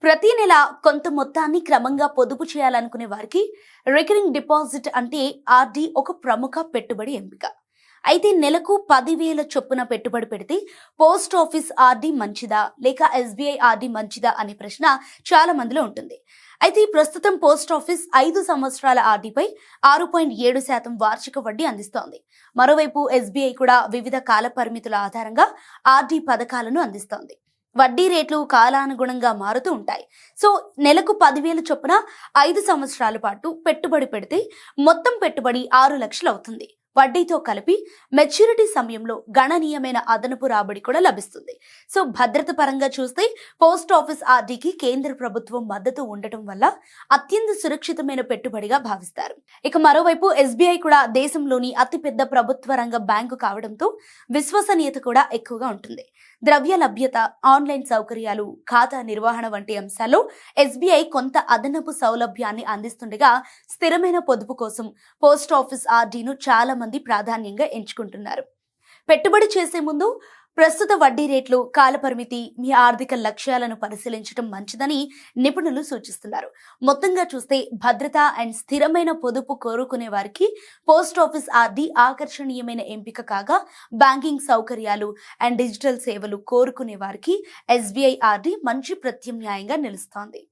ప్రతి నెల కొంత మొత్తాన్ని క్రమంగా పొదుపు చేయాలనుకునే వారికి రికరింగ్ డిపాజిట్ అంటే ఆర్‌డి ఒక ప్రముఖ పెట్టుబడి ఎంపిక. అయితే నెలకు 10,000 చొప్పున పెట్టుబడి పెడితే పోస్ట్ ఆఫీస్ ఆర్‌డి మంచిదా లేక ఎస్‌బీఐ ఆర్‌డి మంచిదా అనే ప్రశ్న చాలా మందిలో ఉంటుంది. అయితే ఈ ప్రస్తుతం పోస్ట్ ఆఫీస్ 5 సంవత్సరాల ఆర్‌డిపై 6.7% వార్షిక వడ్డీ అందిస్తోంది. మరోవైపు ఎస్‌బీఐ కూడా వివిధ కాల పరిమితుల ఆధారంగా ఆర్‌డి పథకాలను అందిస్తోంది. వడ్డీ రేట్లు కాలానుగుణంగా మారుతూ ఉంటాయి. సో నెలకు 10,000 చొప్పున 5 సంవత్సరాల పాటు పెట్టుబడి పెడితే మొత్తం పెట్టుబడి 6 లక్షలు అవుతుంది. వడ్డీతో కలిపి మెచ్యూరిటీ సమయంలో గణనీయమైన అదనపు రాబడి కూడా లభిస్తుంది. సో భద్రత పరంగా చూస్తే పోస్ట్ ఆఫీస్ ఆర్‌డికి కేంద్ర ప్రభుత్వం మద్దతు ఉండటం వల్ల అత్యంత సురక్షితమైన పెట్టుబడిగా భావిస్తారు. ఇక మరోవైపు ఎస్‌బీఐ కూడా దేశంలోని అతిపెద్ద ప్రభుత్వ రంగ బ్యాంకు కావడంతో విశ్వసనీయత కూడా ఎక్కువగా ఉంటుంది. ద్రవ్య లభ్యత, ఆన్లైన్ సౌకర్యాలు, ఖాతా నిర్వహణ వంటి అంశాల్లో ఎస్‌బీఐ కొంత అదనపు సౌలభ్యాన్ని అందిస్తుండగా స్థిరమైన పొదుపు కోసం పోస్ట్ ఆఫీస్ ఆర్‌డిను చాలా మంది ప్రాధాన్యంగా ఎంచుకుంటున్నారు. పెట్టుబడి చేసే ముందు ప్రస్తుత వడ్డీ రేట్లు, కాలపరిమితి, మీ ఆర్థిక లక్ష్యాలను పరిశీలించడం మంచిదని నిపుణులు సూచిస్తున్నారు. మొత్తంగా చూస్తే భద్రత అండ్ స్థిరమైన పొదుపు కోరుకునే వారికి పోస్ట్ ఆఫీస్ ఆర్‌డి ఆకర్షణీయమైన ఎంపిక కాగా, బ్యాంకింగ్ సౌకర్యాలు అండ్ డిజిటల్ సేవలు కోరుకునే వారికి ఎస్‌బీఐ ఆర్‌డి మంచి ప్రత్యామ్నాయంగా నిలుస్తోంది.